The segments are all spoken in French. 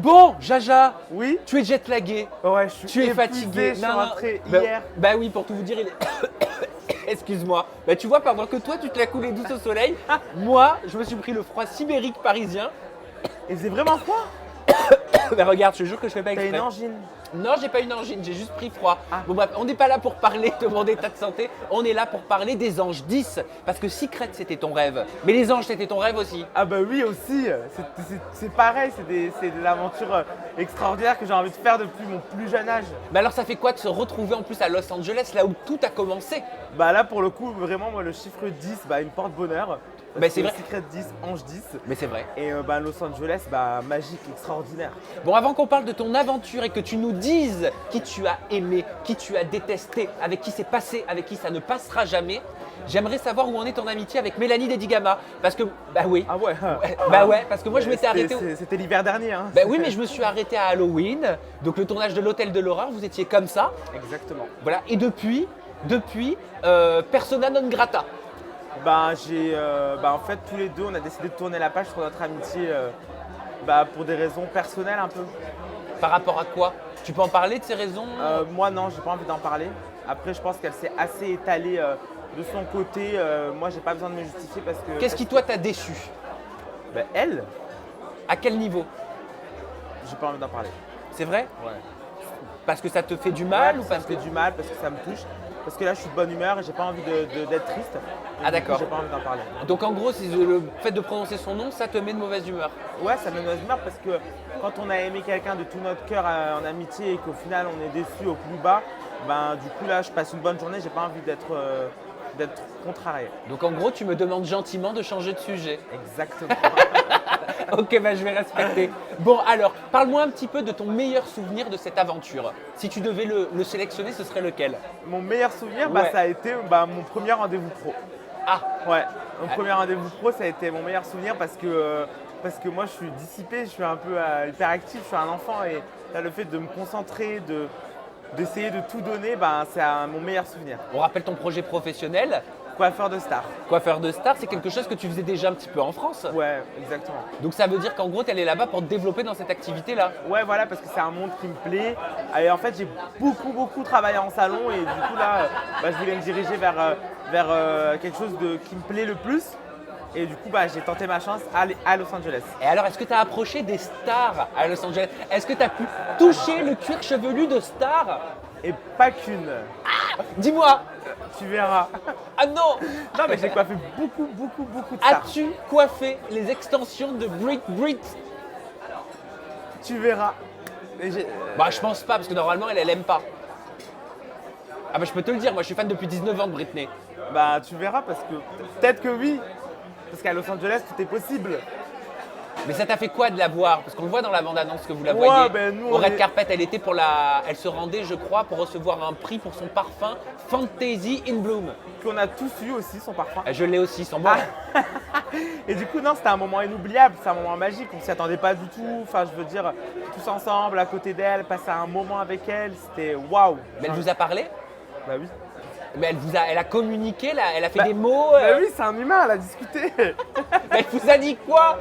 Bon, Jaja, Oui. tu es jetlagué. Ouais, je suis Tu es épuisé, fatigué. Je suis rentré Bah, hier. bah oui, pour tout vous dire, il est... Excuse-moi. Bah tu vois, pendant que toi, tu te l'as coulé douce au soleil, moi, je me suis pris le froid sibérique parisien. Et c'est vraiment froid. Bah regarde, je te jure que je fais pas T'as exprès. une angine. Non, j'ai pas une angine, j'ai juste pris froid. Ah. Bon bref, on n'est pas là pour parler de mon état de santé, on est là pour parler des anges 10. Parce que Secret, c'était ton rêve. Mais les anges, c'était ton rêve aussi. Ah bah oui aussi, c'est pareil, c'est des aventures extraordinaires que j'ai envie de faire depuis mon plus jeune âge. Mais alors ça fait quoi de se retrouver en plus à Los Angeles, là où tout a commencé? Bah là pour le coup, vraiment moi le chiffre 10, bah il me porte bonheur. Bah, c'est vrai. Secret 10, Ange 10. Mais c'est vrai. Et bah Los Angeles, bah magique, extraordinaire. Bon, avant qu'on parle de ton aventure et que tu nous dises qui tu as aimé, qui tu as détesté, avec qui c'est passé, avec qui ça ne passera jamais, j'aimerais savoir où en est ton amitié avec Mélanie Dedigama. Parce que, bah oui. Ah ouais. Bah ouais, parce que moi je m'étais arrêté. C'était l'hiver dernier. Hein. Bah oui, mais je me suis arrêté à Halloween, donc le tournage de l'Hôtel de l'Horreur, vous étiez comme ça. Exactement. Voilà, et depuis, persona non grata. Bah en fait tous les deux on a décidé de tourner la page sur notre amitié pour des raisons personnelles un peu. Par rapport à quoi? Tu peux en parler de ces raisons? Moi non, j'ai pas envie d'en parler. Après je pense qu'elle s'est assez étalée de son côté. Moi j'ai pas besoin de me justifier parce que. Qu'est-ce qui toi t'a déçu? Bah elle, À quel niveau? j'ai pas envie d'en parler. C'est vrai? Ouais. Parce que ça te fait du mal ou ça parce me que... fait du mal, parce que ça me touche. Parce que là je suis de bonne humeur et j'ai pas envie d'être triste. Ah, d'accord. J'ai pas envie d'en parler. Donc en gros, c'est le fait de prononcer son nom, ça te met de mauvaise humeur. Ouais, ça me met de mauvaise humeur parce que quand on a aimé quelqu'un de tout notre cœur en amitié et qu'au final on est déçu au plus bas, ben du coup là je passe une bonne journée, j'ai pas envie d'être contrarié. Donc en gros, tu me demandes gentiment de changer de sujet. Exactement. Ok, bah je vais respecter. Bon alors, parle-moi un petit peu de ton meilleur souvenir de cette aventure. Si tu devais le sélectionner, ce serait lequel? Mon meilleur souvenir, Ouais. ça a été mon premier rendez-vous pro. Ah, Ouais, mon premier rendez-vous pro, ça a été mon meilleur souvenir parce que moi je suis dissipé, je suis un peu hyperactif, je suis un enfant et là, le fait de me concentrer, d'essayer de tout donner, c'est mon meilleur souvenir. on rappelle ton projet professionnel. Coiffeur de star. Coiffeur de star, c'est quelque chose que tu faisais déjà un petit peu en France. Ouais, exactement. Donc ça veut dire qu'en gros, tu allais là-bas pour te développer dans cette activité-là. Ouais, voilà, parce que c'est un monde qui me plaît. Et en fait, j'ai beaucoup travaillé en salon et du coup là, je voulais me diriger vers quelque chose qui me plaît le plus. Et du coup, j'ai tenté ma chance à Los Angeles. Et alors, est-ce que tu as approché des stars à Los Angeles? Est-ce que tu as pu toucher le cuir chevelu de stars? Et pas qu'une. Dis-moi. Tu verras. Ah non. Non, mais j'ai coiffé beaucoup de stars. As-tu coiffé les extensions de Brit? Tu verras. Bah je pense pas parce que normalement elle aime pas. Ah bah je peux te le dire, moi je suis fan depuis 19 ans de Britney. Tu verras parce que peut-être que oui. Parce qu'à Los Angeles, tout est possible. Mais ça t'a fait quoi de la voir? Parce qu'on le voit dans la bande-annonce que vous la Ouais, voyez. nous, Au on Red est- Carpet, elle se rendait, je crois, pour recevoir un prix pour son parfum Fantasy in Bloom. Qu'on a tous eu aussi son parfum. Je l'ai aussi, sans bon. Et du coup, non, c'était un moment inoubliable, c'est un moment magique, on s'y attendait pas du tout. Enfin, je veux dire, tous ensemble, à côté d'elle, passer un moment avec elle, c'était waouh. Mais elle vous a parlé? Bah oui. Mais elle a communiqué, là, elle a fait Bah- des mots. Bah oui, c'est un humain, elle a discuté. Mais elle vous a dit quoi?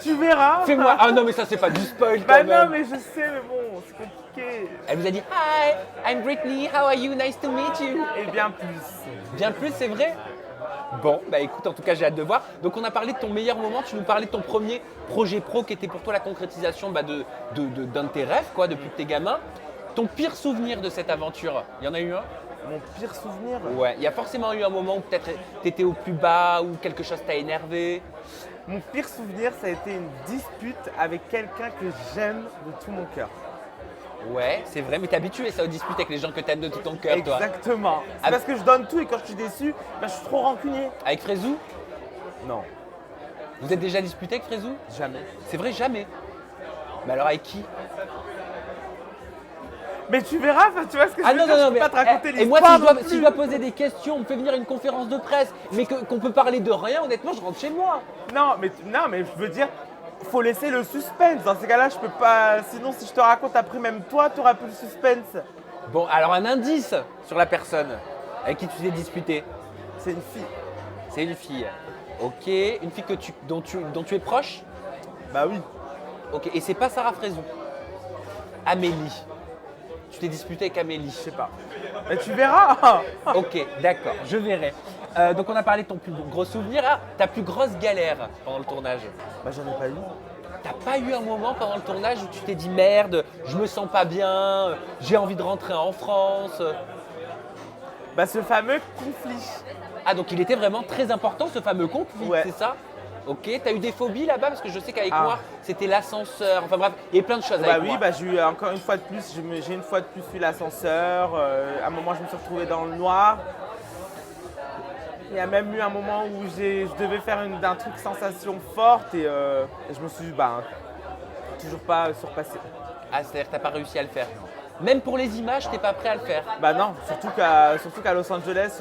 Tu verras. Fais-moi. Ah non, mais ça c'est pas du spoil quand Bah même. non, mais je sais, mais bon, c'est compliqué. Elle vous a dit Hi, I'm Britney, how are you? Nice to meet you. Et bien plus. Bien plus, c'est vrai? Bon, bah écoute, en tout cas, j'ai hâte de voir. Donc, on a parlé de ton meilleur moment. Tu nous parlais de ton premier projet pro qui était pour toi la concrétisation d'un de tes rêves, quoi, depuis que t'es gamin. Ton pire souvenir de cette aventure, il y en a eu un? Mon pire souvenir. Ouais, il y a forcément eu un moment où peut-être t'étais au plus bas, ou quelque chose t'a énervé. Mon pire souvenir, ça a été une dispute avec quelqu'un que j'aime de tout mon cœur. Ouais, c'est vrai, mais t'es habitué ça aux disputes avec les gens que t'aimes de tout ton cœur, toi. Exactement. C'est Ah. parce que je donne tout et quand je suis déçu, je suis trop rancunier. Avec Frézou? Non, Vous êtes déjà disputé avec Frézou? jamais. C'est vrai, jamais. Mais alors avec qui? Mais tu verras, tu vois ce que je Ah veux non, dire, non, je non, peux mais. pas te raconter Et moi, l'histoire si je, dois, non si plus. je dois poser des questions, on me fait venir une conférence de presse, mais qu'on peut parler de rien, honnêtement, je rentre chez moi. Non, mais je veux dire, faut laisser le suspense. Dans ces cas-là, je peux pas. Sinon, si je te raconte après, même toi, tu auras plus le suspense. Bon, alors un indice sur la personne avec qui tu t'es disputé. C'est une fille. C'est une fille. Ok, une fille dont tu es proche? Bah oui. Ok, et c'est pas Sarah Frézou. Amélie. Tu t'es disputé avec Amélie. Je sais pas. Mais tu verras. Ok, d'accord, je verrai. Donc on a parlé de ton plus gros souvenir. Ah, ta plus grosse galère pendant le tournage. Bah j'en ai pas eu. T'as pas eu un moment pendant le tournage où tu t'es dit merde, je me sens pas bien, j'ai envie de rentrer en France. Bah ce fameux conflit. Ah donc il était vraiment très important ce fameux conflit, Ouais. c'est ça? Ok, t'as eu des phobies là-bas parce que je sais qu'avec Ah. moi c'était l'ascenseur, enfin bref, il y a plein de choses Bah avec oui, moi. bah j'ai eu encore une fois de plus, j'ai une fois de plus eu l'ascenseur. À un moment je me suis retrouvé dans le noir. Il y a même eu un moment où je devais faire un truc sensation forte et je me suis toujours pas surpassé. Ah c'est-à-dire que t'as pas réussi à le faire. Même pour les images, t'es pas prêt à le faire. Bah non, surtout qu'à Los Angeles,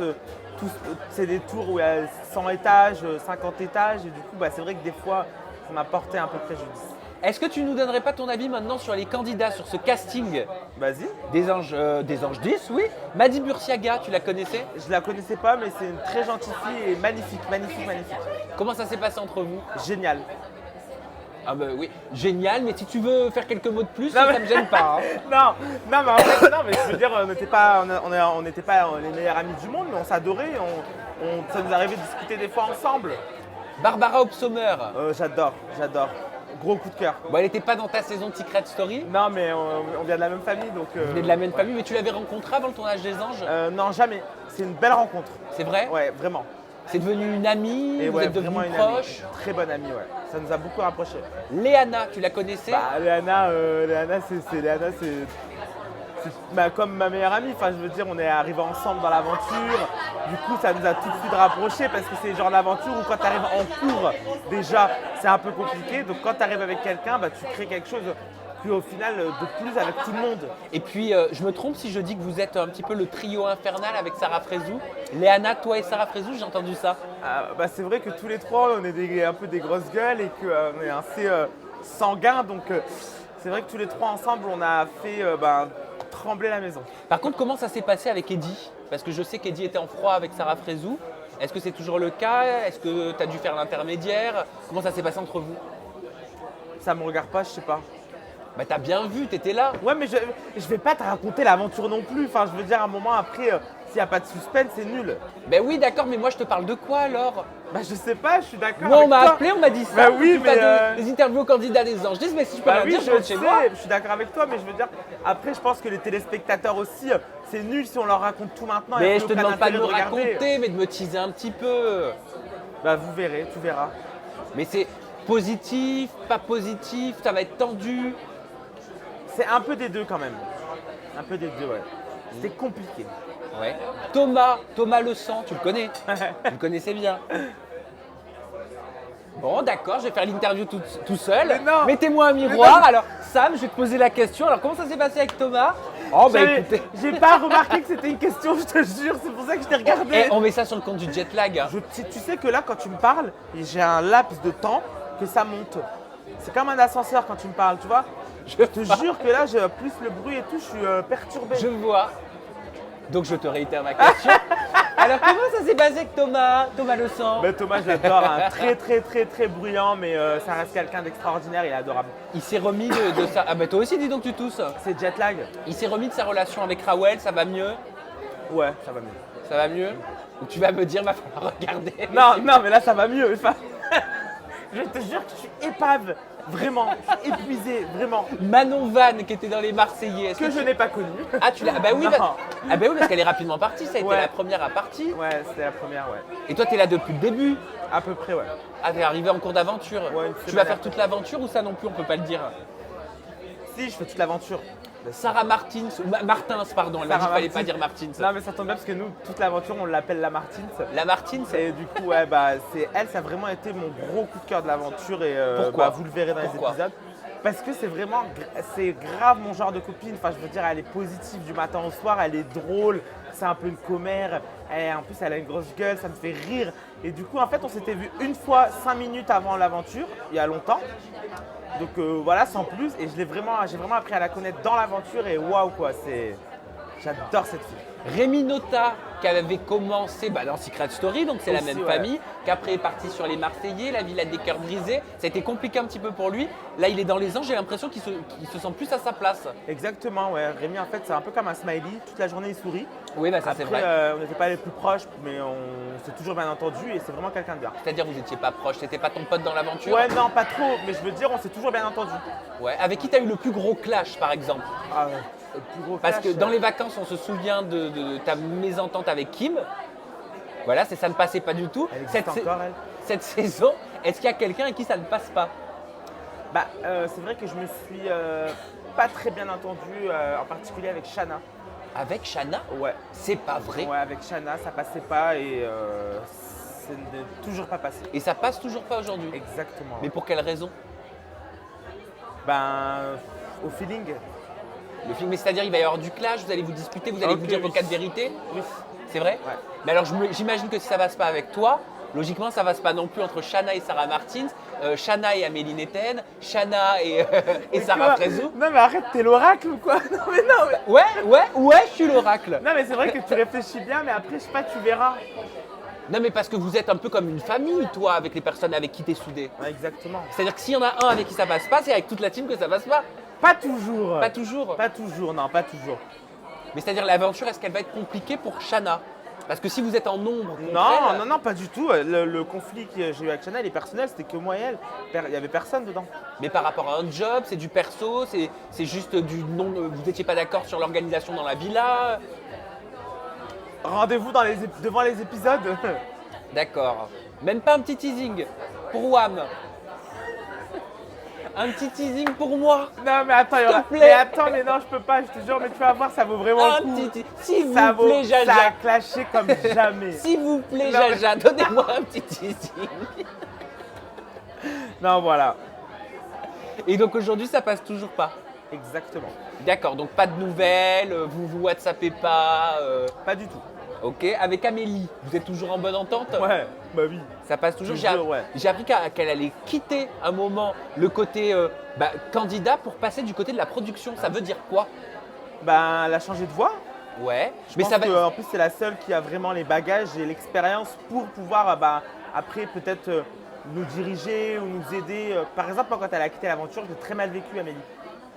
c'est des tours où il y a 100 étages, 50 étages et du coup c'est vrai que des fois ça m'a porté un peu préjudice. Est-ce que tu nous donnerais pas ton avis maintenant sur les candidats, sur ce casting Vas-y. des Anges 10, oui? Madi Bursiaga, tu la connaissais? Je la connaissais pas mais c'est une très gentille fille et magnifique, magnifique, magnifique. Comment ça s'est passé entre vous? Génial. Ah bah oui, génial, mais si tu veux faire quelques mots de plus, Non, ça mais- me gêne pas. hein. Non, mais en fait, non, mais je veux dire, on n'était pas les meilleurs amis du monde, mais on s'adorait, ça nous arrivait de discuter des fois ensemble. Barbara Opsommer, J'adore. Gros coup de cœur. bon, elle n'était pas dans ta saison de Secret Story, Non, mais on vient de la même famille, donc. vous venez de la même famille, mais tu l'avais rencontrée avant le tournage des Anges, Non, jamais. C'est une belle rencontre. c'est vrai? Ouais, vraiment. C'est devenu une amie, Et vous ouais, êtes vraiment devenus une amie. proches. Très bonne amie, ouais. Ça nous a beaucoup rapprochés. Léana, tu la connaissais? Léana, c'est comme ma meilleure amie. Enfin, je veux dire, on est arrivés ensemble dans l'aventure. Du coup, ça nous a tout de suite rapprochés parce que c'est le genre d'aventure où quand tu arrives en cours, déjà, c'est un peu compliqué. Donc, quand tu arrives avec quelqu'un, tu crées quelque chose. Puis au final, de plus avec tout le monde. Et puis, je me trompe si je dis que vous êtes un petit peu le trio infernal avec Sarah Frézou. Léana, toi et Sarah Frézou, j'ai entendu ça. C'est vrai que tous les trois, on est un peu des grosses gueules et qu'on est assez sanguins. Donc, c'est vrai que tous les trois ensemble, on a fait trembler la maison. Par contre, comment ça s'est passé avec Eddie? Parce que je sais qu'Eddie était en froid avec Sarah Frézou. Est-ce que c'est toujours le cas? Est-ce que tu as dû faire l'intermédiaire? Comment ça s'est passé entre vous? Ça me regarde pas, je sais pas. Bah t'as bien vu, t'étais là. Ouais, mais je vais pas te raconter l'aventure non plus. Enfin, je veux dire, à un moment après, s'il n'y a pas de suspense, c'est nul. Ben oui, d'accord, mais moi je te parle de quoi alors? Je sais pas, je suis d'accord. Moi on avec m'a toi. appelé, on m'a dit ça. Bah oui, tu fais mais, des interviews aux candidats des Anges. Je dis, mais si je peux rien Oui, dire, je rentre chez moi. je suis d'accord avec toi, mais je veux dire, après, je pense que les téléspectateurs aussi, c'est nul si on leur raconte tout maintenant. il y a Mais plus je te aucun demande pas de me intérêt regarder. raconter, mais de me teaser un petit peu. Vous verrez, tu verras. Mais c'est positif, pas positif, ça va être tendu. C'est un peu des deux quand même. Un peu des deux, ouais. C'était compliqué. Ouais. Thomas Le Sang, tu le connais? Tu le connaissais bien. Bon, d'accord, je vais faire l'interview tout seul. Mais non. Mettez-moi un miroir. Alors, Sam, je vais te poser la question. Alors, comment ça s'est passé avec Thomas? Oh, bah écoutez. J'ai pas remarqué que c'était une question, je te jure, c'est pour ça que je t'ai regardé. Eh, on met ça sur le compte du jet lag. hein. Tu sais que là, quand tu me parles, j'ai un laps de temps que ça monte. C'est comme un ascenseur quand tu me parles, tu vois. Je te jure que là, plus le bruit et tout, je suis perturbé. Je vois. Donc, je te réitère ma question. Alors, comment ça s'est passé avec Thomas Le Sang? Thomas, je l'adore, hein. Très, très, très, très bruyant, mais ça reste quelqu'un d'extraordinaire, il est adorable. Il s'est remis de sa... Ah bah toi aussi, dis donc, tu tousses. C'est jet lag. Il s'est remis de sa relation avec Rawel, ça va mieux? Ouais, ça va mieux. Ça va mieux? Ou tu vas me dire, va falloir regarder. Non, mais là, ça va mieux. Enfin, je te jure que je suis épave. Vraiment, je suis épuisé, vraiment. Manon Vanne qui était dans les Marseillais. est-ce Que je n'ai pas connu. Ah, tu l'as. Ah bah oui, Non. parce qu'elle est rapidement partie. Ça a été Ouais. la première à partir. Ouais, c'était la première, ouais. Et toi, t'es là depuis le début. À peu près, ouais. Ah, t'es arrivé en cours d'aventure. Ouais, une tu semaine vas faire après. toute l'aventure ou ça non plus, on peut pas le dire. Si, je fais toute l'aventure. Sarah Martins, Martins, pardon. Elle m'a dit qu'il Sarah fallait pas Martins. dire Martins. Non, mais ça tombe bien parce que nous, toute l'aventure, on l'appelle la Martins. La Martins, Et du coup, ouais, ça a vraiment été mon gros coup de cœur de l'aventure et Pourquoi vous le verrez dans Pourquoi les épisodes. Parce que c'est grave mon genre de copine. Enfin, je veux dire, elle est positive du matin au soir, elle est drôle, c'est un peu une commère. En plus, elle a une grosse gueule, ça me fait rire. Et du coup, en fait, on s'était vu une fois 5 minutes avant l'aventure, il y a longtemps. Donc voilà, sans plus. Et j'ai vraiment appris à la connaître dans l'aventure et waouh quoi, J'adore cette fille. Rémi Nota, qui avait commencé dans Secret Story, donc c'est la Aussi, même ouais. famille, qui après est parti sur Les Marseillais, La Villa des Cœurs Brisés. Ça a été compliqué un petit peu pour lui. Là, il est dans Les Anges, j'ai l'impression qu'il se sent plus à sa place. Exactement, ouais. Rémi, en fait, c'est un peu comme un smiley. Toute la journée, il sourit. Oui, ça Après, c'est vrai. on n'était pas les plus proches, mais on s'est toujours bien entendu et c'est vraiment quelqu'un de bien. C'est-à-dire, vous n'étiez pas proche, c'était pas ton pote dans l'aventure? Ouais, non, pas trop, mais je veux dire, on s'est toujours bien entendu. Ouais. Avec qui tu as eu le plus gros clash, par exemple? Ah, le plus gros Parce clash, que dans les vacances, on se souvient de ta mésentente avec Kim. Voilà, ça ne passait pas du tout. Elle existe encore, elle. Cette saison, est-ce qu'il y a quelqu'un avec qui ça ne passe pas? C'est vrai que je me suis pas très bien entendu, en particulier avec Shana. Avec Shana? Ouais. C'est pas vrai. Ouais, avec Shana, ça passait pas et ça n'est toujours pas passé. Et ça passe toujours pas aujourd'hui. Exactement. Mais pour quelle raison? Au feeling. Le film, c'est-à-dire il va y avoir du clash, vous allez vous disputer, vous allez Ok, vous dire vos oui. quatre vérités. Oui. C'est vrai? Ouais. Mais alors j'imagine que si ça passe pas avec toi, logiquement ça passe pas non plus entre Shana et Sarah Martins, Shana et Amélie Netten, Shana et Sarah Frézou. Non mais arrête, t'es l'oracle ou quoi? Non mais non mais... Ouais, je suis l'oracle. Non mais c'est vrai que tu réfléchis bien, mais après je sais pas, tu verras. Non mais parce que vous êtes un peu comme une famille, toi, avec les personnes avec qui t'es soudé. Ouais, exactement. C'est-à-dire que s'il y en a un avec qui ça passe pas, c'est avec toute la team que ça passe pas. Pas toujours. Pas toujours. Pas toujours, non, pas toujours. Mais c'est-à-dire l'aventure, est-ce qu'elle va être compliquée pour Shana? Parce que si vous êtes en nombre contre Non, elle, non, pas du tout. Le conflit que j'ai eu avec Shana, il est personnel, c'était que moi et elle. Il y avait personne dedans. mais par rapport à un job, c'est du perso, c'est juste du non, vous n'étiez pas d'accord sur l'organisation dans la villa. Rendez-vous devant les épisodes. D'accord. Même pas un petit teasing pour Wam. Un petit teasing pour moi. Non mais attends, S'il te plaît. mais attends, mais non, je peux pas, je te jure, mais tu vas voir, ça vaut vraiment Un le coup. petit s'il Ça vous plaît, ça a Jaja. clashé comme jamais. S'il vous plaît, Non, mais- Jaja, donnez-moi un petit teasing. Non, voilà. Et donc aujourd'hui, ça passe toujours pas. Exactement. D'accord, donc pas de nouvelles, vous WhatsAppez pas. Pas du tout. Ok, avec Amélie, vous êtes toujours en bonne entente? Ouais, bah oui. Ça passe toujours. Toujours, ouais. J'ai appris qu'elle allait quitter un moment le côté candidat pour passer du côté de la production. Ça veut dire quoi? Elle a changé de voix. Ouais, Je pense qu'en plus, c'est la seule qui a vraiment les bagages et l'expérience pour pouvoir après peut-être nous diriger ou nous aider. Par exemple, moi, quand elle a quitté l'aventure, j'ai très mal vécu Amélie.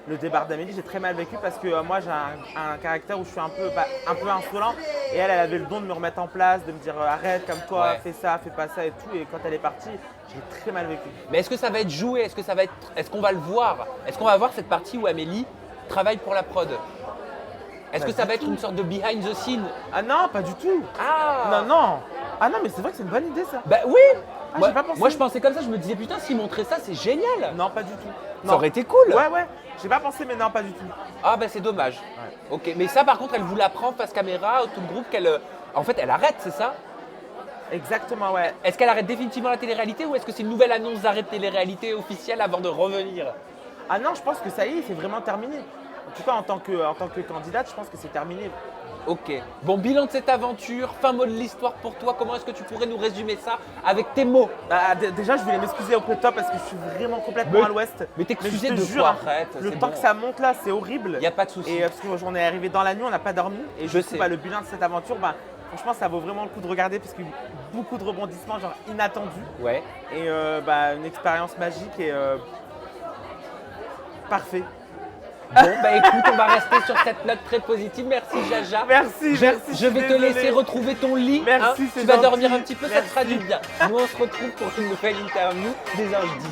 Le départ d'Amélie, j'ai très mal vécu parce que moi, j'ai un caractère où je suis un peu insolent et elle avait le don de me remettre en place, de me dire arrête, comme toi, Ouais. fais ça, fais pas ça et tout. Et quand elle est partie, j'ai très mal vécu. Mais est-ce que ça va être joué? Est-ce qu'on va le voir? Est-ce qu'on va voir cette partie où Amélie travaille pour la prod? Est-ce Pas que ça du va être tout. une sorte de behind the scene? Ah non, pas du tout. Ah Non, non. Ah non, mais c'est vrai que c'est une bonne idée ça. Bah oui. Ah, moi, j'ai pas pensé. moi, je pensais comme ça, je me disais putain, s'ils montraient ça, c'est génial. Non, pas du tout. Ça Non. aurait été cool. Ouais, ouais. J'ai pas pensé, mais non, pas du tout. Ah bah c'est dommage. Ouais. Ok, mais ça par contre, elle vous l'apprend face caméra, tout le groupe qu'elle, en fait, elle arrête, c'est ça? Exactement, ouais. Est-ce qu'elle arrête définitivement la télé-réalité ou est-ce que c'est une nouvelle annonce d'arrêt de télé-réalité officielle avant de revenir? Ah non, je pense que ça y est, c'est vraiment terminé. En tout cas, en tant que candidate, je pense que c'est terminé. Ok. Bon, bilan de cette aventure, fin mot de l'histoire pour toi. Comment est-ce que tu pourrais nous résumer ça avec tes mots? Déjà, je voulais m'excuser auprès de toi parce que je suis vraiment complètement Mais- à l'ouest. mais t'excuser je te de jure, quoi? Arrête, le c'est temps bon. que ça monte là, c'est horrible. Y a pas de souci. Et parce qu'on est arrivé dans la nuit, on n'a pas dormi. Et Je du coup, sais. le bilan de cette aventure, franchement, ça vaut vraiment le coup de regarder parce qu'il y a eu beaucoup de rebondissements, genre inattendus. Ouais. Et une expérience magique et parfait. Bon, bah écoute, on va rester sur cette note très positive. Merci Jaja. Merci, Je, merci. je vais te désolé. laisser retrouver ton lit. Merci, hein. c'est Tu vas gentil. dormir un petit peu, ça te fera Merci. du bien. Nous, on se retrouve pour une nouvelle interview des Anges 10.